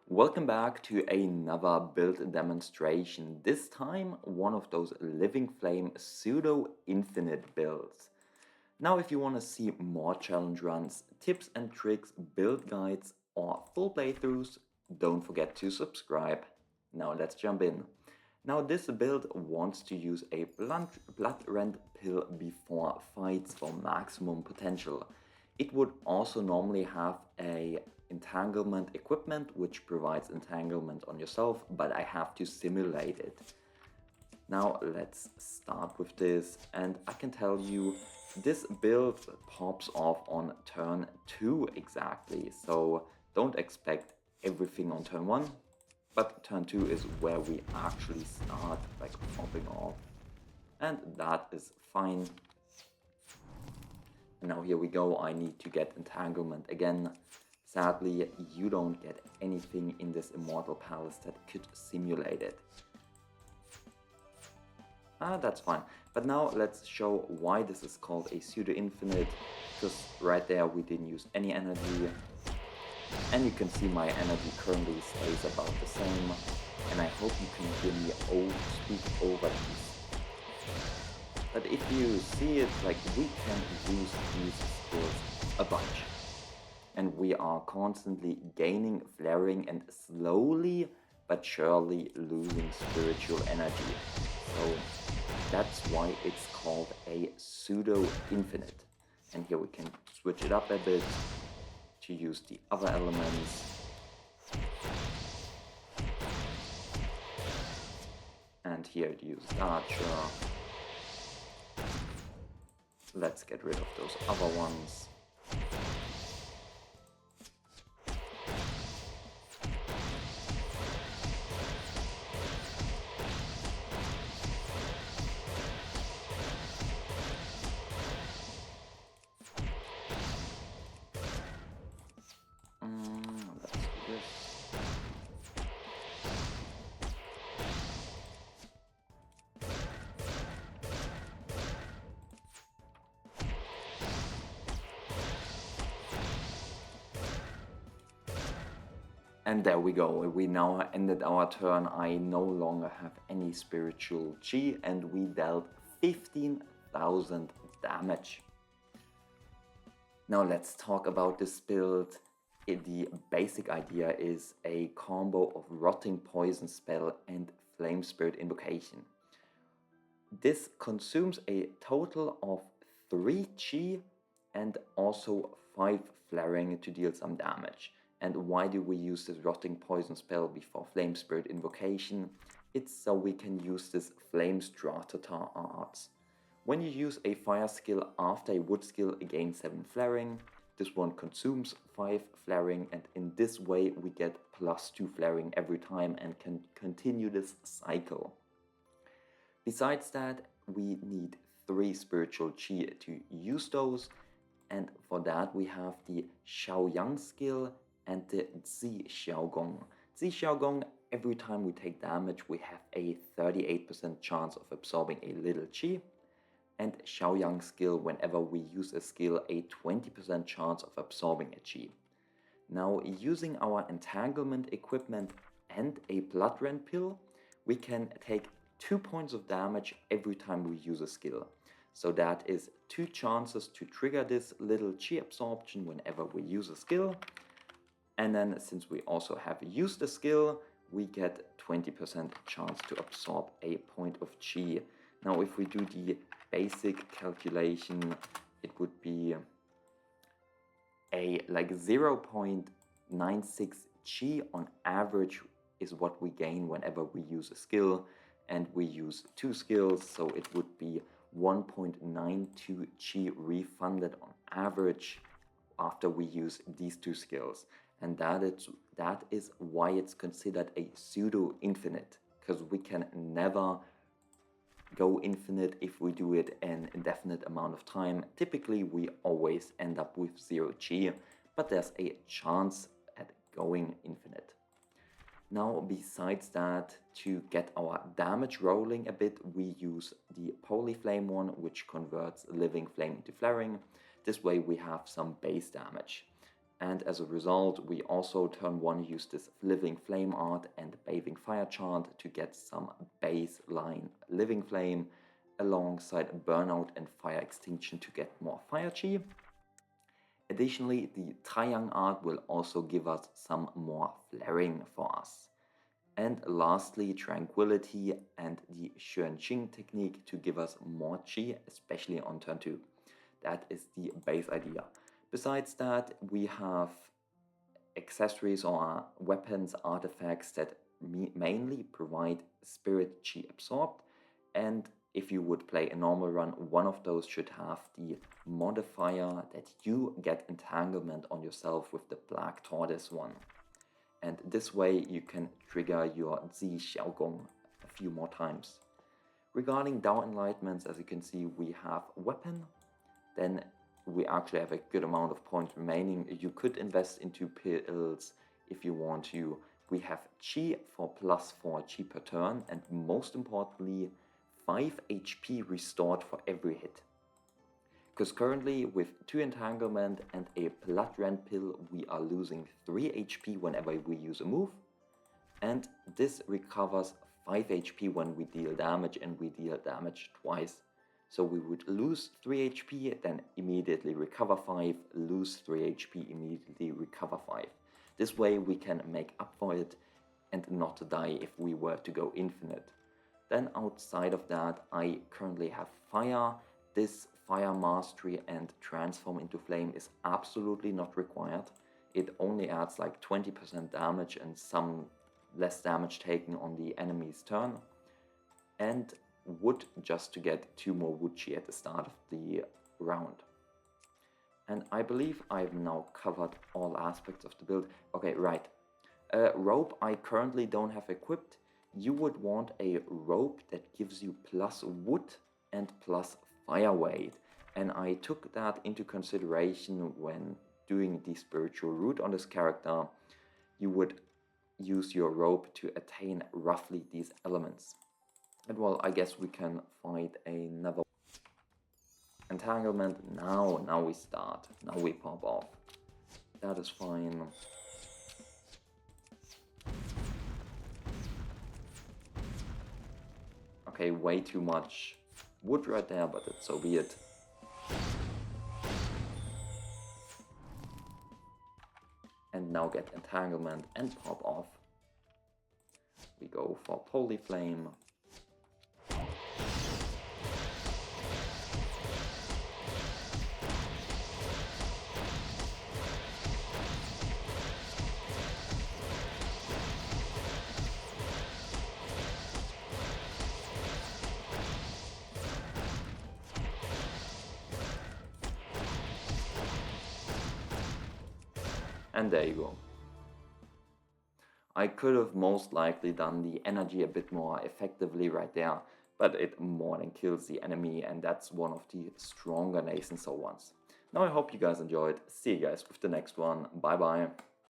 Welcome back to another build demonstration, this time one of those Living Flame Pseudo Infinite builds. Now if you want to see more challenge runs, tips and tricks, build guides or full playthroughs, don't forget to subscribe. Now let's jump in. Now this build wants to use a blood rend pill before fights for maximum potential. It would also normally have a entanglement equipment which provides entanglement on yourself, but I have to simulate it. Now let's start with this, and I can tell you this build pops off on turn 2 exactly, so don't expect everything on turn 1, but turn 2 is where we actually start like popping off, and that is fine. Now here we go, I need to get entanglement again. Sadly, you don't get anything in this Immortal Palace that could simulate it. That's fine. But now let's show why this is called a pseudo-infinite, because right there we didn't use any energy. And you can see my energy currently stays about the same. And I hope you can hear me speak over these. But if you see it, like, we can use these skills a bunch. And we are constantly gaining, flaring, and slowly but surely losing spiritual energy. So that's why it's called a pseudo-infinite. And here we can switch it up a bit to use the other elements. And here to use Archer. Let's get rid of those other ones. Let's do this. And there we go, we now ended our turn. I no longer have any spiritual chi and we dealt 15,000 damage. Now let's talk about this build. The basic idea is a combo of Rotting Poison spell and Flame Spirit Invocation. This consumes a total of 3 chi and also 5 flaring to deal some damage. And why do we use this Rotting Poison spell before Flame Spirit Invocation? It's so we can use this Flame Stratatar arts. When you use a fire skill after a wood skill, gain 7 flaring. This one consumes 5 flaring, and in this way we get +2 flaring every time and can continue this cycle. Besides that, we need 3 spiritual chi to use those, and for that we have the Xiaoyang skill and the Zi Xiaogong. Zi Xiaogong, every time we take damage we have a 38% chance of absorbing a little chi, and Xiaoyang skill, whenever we use a skill, a 20% chance of absorbing a chi. Now, using our entanglement equipment and a blood rend pill, we can take 2 points of damage every time we use a skill. So that is 2 chances to trigger this little chi absorption whenever we use a skill. And then since we also have used a skill, we get 20% chance to absorb a point of chi. Now if we do the basic calculation, it would be a like 0.96 chi on average is what we gain whenever we use a skill, and we use 2 skills, so it would be 1.92 chi refunded on average after we use these 2 skills. And that is why it's considered a pseudo-infinite, because we can never go infinite if we do it an indefinite amount of time. Typically we always end up with 0 chi, but there's a chance at going infinite. Now besides that, to get our damage rolling a bit, we use the Polyflame one, which converts Living Flame into flaring. This way we have some base damage. And as a result, we also turn 1 use this Living Flame art and Bathing Fire chant to get some baseline Living Flame alongside Burnout and Fire Extinction to get more Fire Chi. Additionally, the Taiyang art will also give us some more flaring for us. And lastly, Tranquility and the Xuanqing technique to give us more Chi, especially on turn 2. That is the base idea. Besides that, we have accessories or weapons, artifacts that mainly provide Spirit Chi absorbed, and if you would play a normal run, one of those should have the modifier that you get entanglement on yourself with the Black Tortoise one. And this way you can trigger your Zi Xiaogong a few more times. Regarding Dao Enlightenments, as you can see, we have Weapon, then we actually have a good amount of points remaining. You could invest into pills if you want to. We have Chi for +4 Chi per turn, and most importantly, 5 HP restored for every hit. Because currently with 2 Entanglement and a Blood Rend pill, we are losing 3 HP whenever we use a move, and this recovers 5 HP when we deal damage, and we deal damage twice. So we would lose 3 HP, then immediately recover 5, lose 3 HP, immediately recover 5. This way we can make up for it and not die if we were to go infinite. Then outside of that, I currently have Fire. This Fire Mastery and Transform into Flame is absolutely not required. It only adds like 20% damage and some less damage taken on the enemy's turn. And wood just to get 2 more wood chi at the start of the round. And I believe I've now covered all aspects of the build. Okay, right. Rope I currently don't have equipped. You would want a rope that gives you plus wood and plus fire weight. And I took that into consideration when doing the spiritual route on this character. You would use your rope to attain roughly these elements. And well, I guess we can find another entanglement. Now we start. Now we pop off. That is fine. Okay, way too much wood right there, but so be it. And now get entanglement and pop off. We go for Polyflame. And there you go. I could have most likely done the energy a bit more effectively right there, but it more than kills the enemy, and that's one of the stronger Nathan Soul ones. Now I hope you guys enjoyed. See you guys with the next one. Bye bye.